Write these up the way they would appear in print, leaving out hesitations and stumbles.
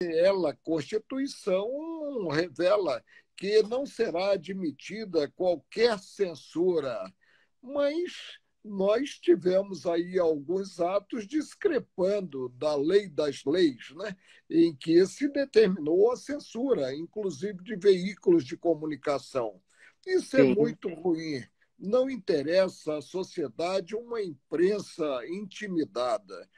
ela, a Constituição, revela que não será admitida qualquer censura, mas nós tivemos aí alguns atos discrepando da lei das leis, né, em que se determinou a censura, inclusive de veículos de comunicação. Isso é Sim. muito ruim. Não interessa à sociedade uma imprensa intimidada.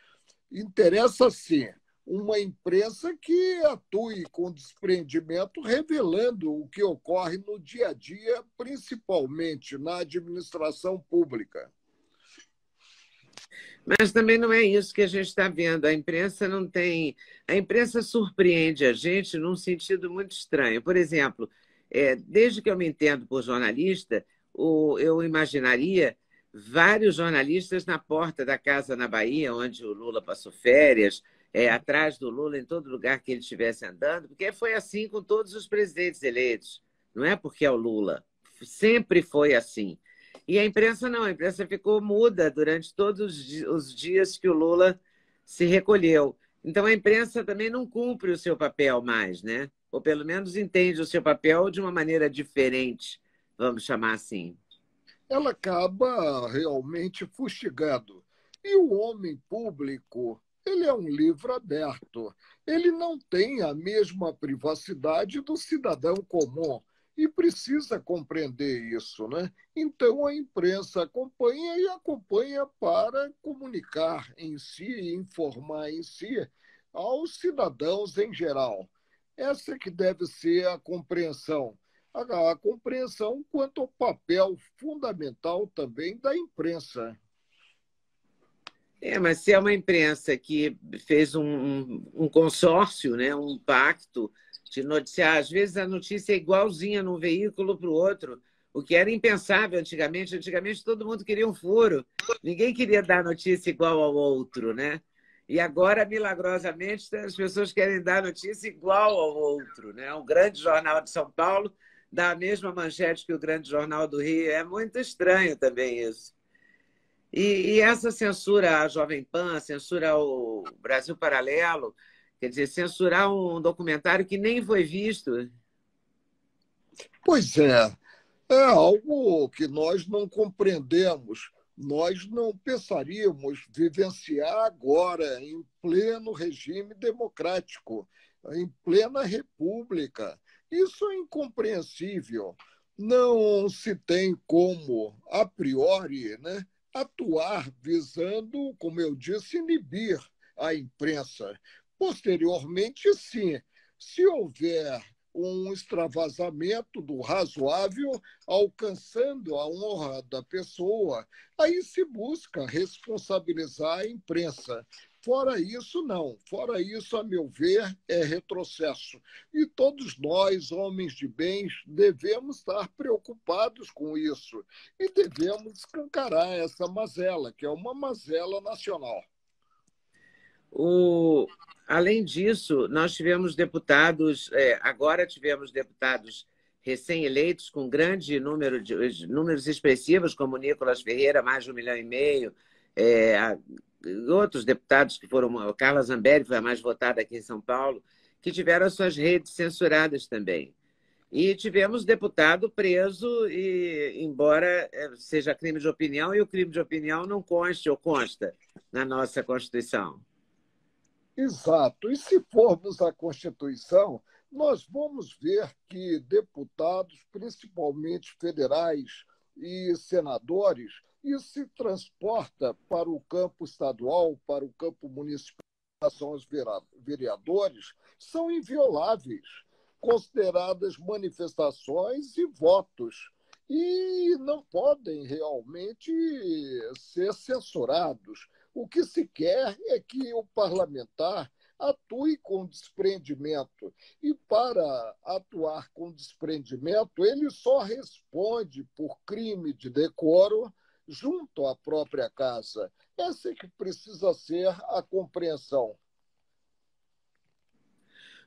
Interessa, sim, uma imprensa que atue com desprendimento, revelando o que ocorre no dia a dia, principalmente na administração pública. Mas também não é isso que a gente está vendo. A imprensa não tem. A imprensa surpreende a gente num sentido muito estranho. Por exemplo, desde que eu me entendo por jornalista, eu imaginaria vários jornalistas na porta da casa na Bahia, onde o Lula passou férias, atrás do Lula, em todo lugar que ele estivesse andando, porque foi assim com todos os presidentes eleitos. Não é porque é o Lula. Sempre foi assim. E a imprensa não, a imprensa ficou muda durante todos os dias que o Lula se recolheu. Então a imprensa também não cumpre o seu papel mais, né? Ou pelo menos entende o seu papel de uma maneira diferente, vamos chamar assim. Ela acaba realmente fustigando. E o homem público, ele é um livro aberto. Ele não tem a mesma privacidade do cidadão comum e precisa compreender isso, né? Então a imprensa acompanha e acompanha para comunicar em si, informar em si aos cidadãos em geral. Essa que deve ser a compreensão, a compreensão quanto ao papel fundamental também da imprensa. Mas se é uma imprensa que fez um consórcio, né, um pacto de noticiar, às vezes a notícia é igualzinha num veículo para o outro, o que era impensável antigamente. Antigamente todo mundo queria um furo, ninguém queria dar notícia igual ao outro, né? E agora, milagrosamente, as pessoas querem dar notícia igual ao outro, né? Um grande jornal de São Paulo dá a mesma manchete que o grande jornal do Rio. É muito estranho também isso. E essa censura à Jovem Pan, censura ao Brasil Paralelo, quer dizer, censurar um documentário que nem foi visto. Pois é algo que nós não compreendemos. Nós não pensaríamos vivenciar agora, em pleno regime democrático, em plena república. Isso é incompreensível. Não se tem como, a priori, né, atuar visando, como eu disse, inibir a imprensa. Posteriormente, sim, se houver um extravasamento do razoável, alcançando a honra da pessoa, aí se busca responsabilizar a imprensa. Fora isso, não. Fora isso, a meu ver, é retrocesso. E todos nós, homens de bens, devemos estar preocupados com isso e devemos escancarar essa mazela, que é uma mazela nacional. O... Além disso, nós tivemos deputados, agora tivemos deputados recém-eleitos com grande número de números expressivos, como Nicolas Ferreira, mais de 1,5 milhão, outros deputados que foram, a Carla Zambelli foi a mais votada aqui em São Paulo, que tiveram as suas redes censuradas também. E tivemos deputado preso, e, embora seja crime de opinião, e o crime de opinião não conste ou consta na nossa Constituição. Exato. E se formos à Constituição, nós vamos ver que deputados, principalmente federais e senadores, isso se transporta para o campo estadual, para o campo municipal, são os vereadores, são invioláveis, consideradas manifestações e votos, e não podem realmente ser censurados. O que se quer é que o parlamentar atue com desprendimento. E para atuar com desprendimento, ele só responde por crime de decoro junto à própria casa. Essa é que precisa ser a compreensão.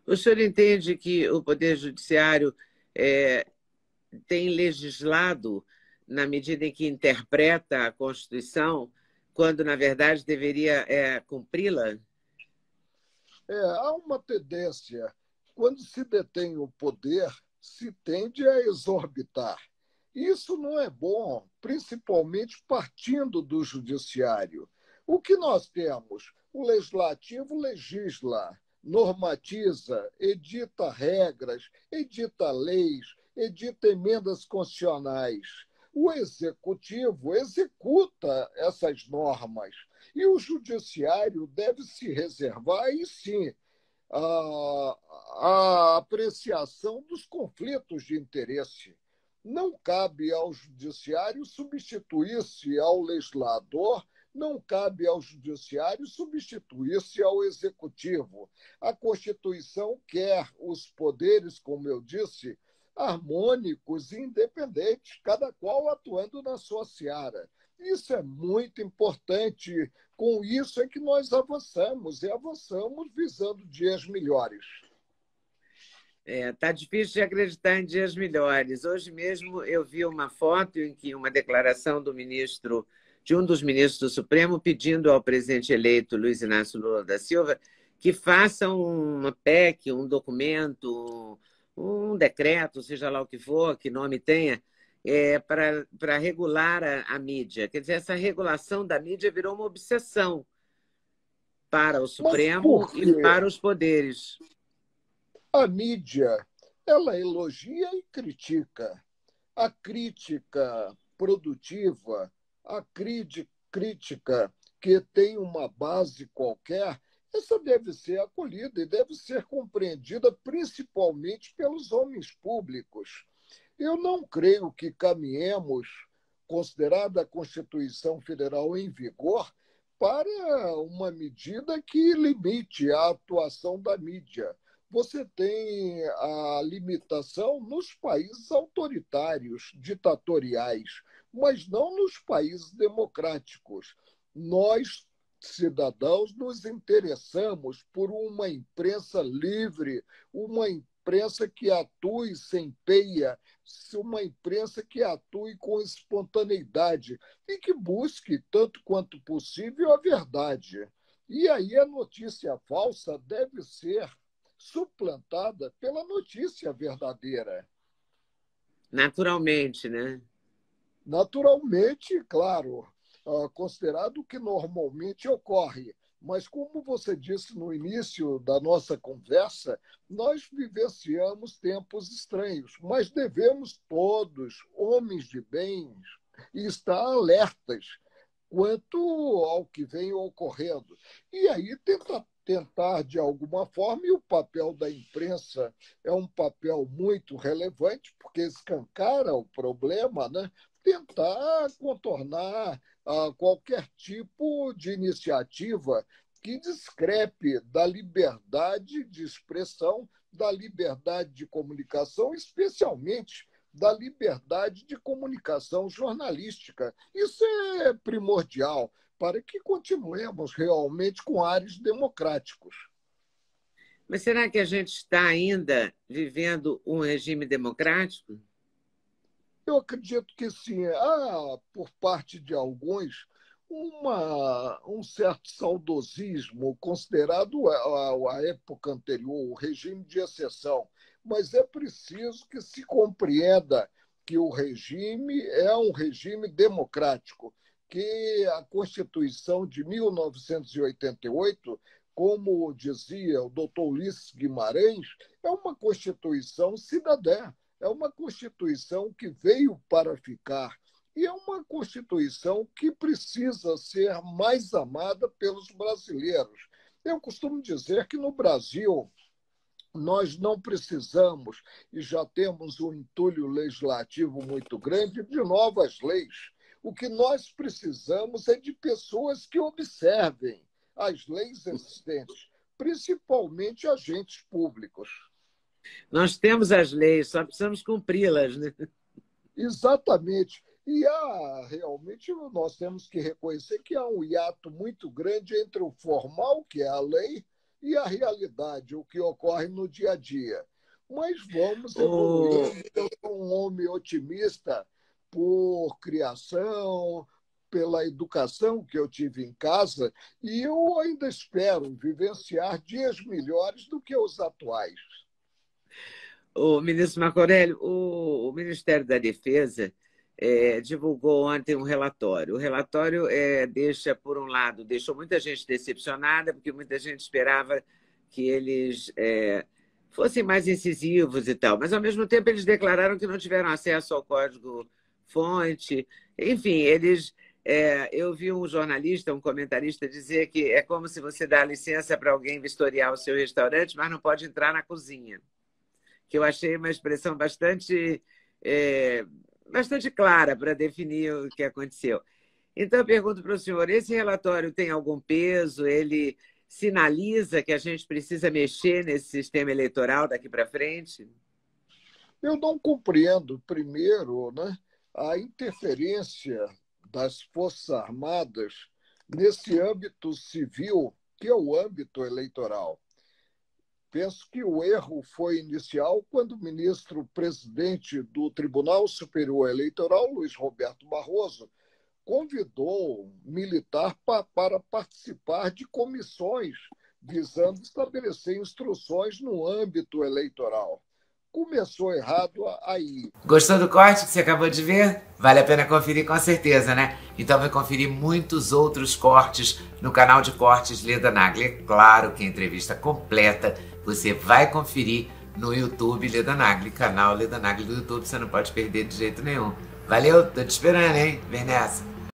O senhor entende que o Poder Judiciário é, tem legislado na medida em que interpreta a Constituição, quando, na verdade, deveria cumpri-la? Há uma tendência, quando se detém o poder, se tende a exorbitar. Isso não é bom, principalmente partindo do judiciário. O que nós temos? O legislativo legisla, normatiza, edita regras, edita leis, edita emendas constitucionais. O executivo executa essas normas. E o judiciário deve se reservar, aí sim, a apreciação dos conflitos de interesse. Não cabe ao judiciário substituir-se ao legislador, não cabe ao judiciário substituir-se ao executivo. A Constituição quer os poderes, como eu disse, harmônicos e independentes, cada qual atuando na sua seara. Isso é muito importante. Com isso é que nós avançamos, e avançamos visando dias melhores. Tá difícil de acreditar em dias melhores. Hoje mesmo eu vi uma foto em que uma declaração do ministro, de um dos ministros do Supremo, pedindo ao presidente eleito Luiz Inácio Lula da Silva que faça uma PEC, um documento, um decreto, seja lá o que for, que nome tenha, para regular a mídia. Quer dizer, essa regulação da mídia virou uma obsessão para o Mas Supremo por e quê? para os poderes. A mídia, ela elogia e critica. A crítica produtiva, a crítica que tem uma base qualquer, essa deve ser acolhida e deve ser compreendida principalmente pelos homens públicos. Eu não creio que caminhemos, considerada a Constituição Federal em vigor, para uma medida que limite a atuação da mídia. Você tem a limitação nos países autoritários, ditatoriais, mas não nos países democráticos. Nós, cidadãos, nos interessamos por uma imprensa livre, uma imprensa que atue sem peia, uma imprensa que atue com espontaneidade e que busque, tanto quanto possível, a verdade. E aí a notícia falsa deve ser suplantada pela notícia verdadeira. Naturalmente, né? Naturalmente, claro, considerado o que normalmente ocorre. Mas, como você disse no início da nossa conversa, nós vivenciamos tempos estranhos, mas devemos todos, homens de bem, estar alertas quanto ao que vem ocorrendo. E aí tentar, de alguma forma, e o papel da imprensa é um papel muito relevante, porque escancara o problema, né? Tentar contornar qualquer tipo de iniciativa que discrepe da liberdade de expressão, da liberdade de comunicação, especialmente da liberdade de comunicação jornalística. Isso é primordial para que continuemos realmente com ares democráticos. Mas será que a gente está ainda vivendo um regime democrático? Eu acredito que sim. Há, por parte de alguns, um certo saudosismo considerado a época anterior, o regime de exceção. Mas é preciso que se compreenda que o regime é um regime democrático, que a Constituição de 1988, como dizia o doutor Ulisses Guimarães, é uma Constituição cidadã. É uma Constituição que veio para ficar e é uma Constituição que precisa ser mais amada pelos brasileiros. Eu costumo dizer que no Brasil nós não precisamos, e já temos um entulho legislativo muito grande, de novas leis. O que nós precisamos é de pessoas que observem as leis existentes, principalmente agentes públicos. Nós temos as leis, só precisamos cumpri-las, né? Exatamente. E realmente nós temos que reconhecer que há um hiato muito grande entre o formal, que é a lei, e a realidade, o que ocorre no dia a dia. Mas vamos evoluir. O... Eu sou um homem otimista por criação, pela educação que eu tive em casa e eu ainda espero vivenciar dias melhores do que os atuais. O ministro Marco Aurélio, o Ministério da Defesa divulgou ontem um relatório. O relatório deixa, por um lado, deixou muita gente decepcionada, porque muita gente esperava que eles fossem mais incisivos e tal, mas, ao mesmo tempo, eles declararam que não tiveram acesso ao código-fonte. Enfim, eu vi um jornalista, um comentarista, dizer que é como se você dá licença para alguém vistoriar o seu restaurante, mas não pode entrar na cozinha, que eu achei uma expressão bastante clara para definir o que aconteceu. Então, eu pergunto para o senhor, esse relatório tem algum peso? Ele sinaliza que a gente precisa mexer nesse sistema eleitoral daqui para frente? Eu não compreendo, primeiro, né, a interferência das Forças Armadas nesse âmbito civil, que é o âmbito eleitoral. Penso que o erro foi inicial quando o ministro-presidente do Tribunal Superior Eleitoral, Luiz Roberto Barroso, convidou um militar para participar de comissões visando estabelecer instruções no âmbito eleitoral. Começou errado aí. Gostou do corte que você acabou de ver? Vale a pena conferir com certeza, né? Então vai conferir muitos outros cortes no canal de cortes Leda Nagli. É claro que a entrevista completa você vai conferir no YouTube Leda Nagli, canal Leda Nagli do YouTube, você não pode perder de jeito nenhum. Valeu, tô te esperando, hein? Vem nessa!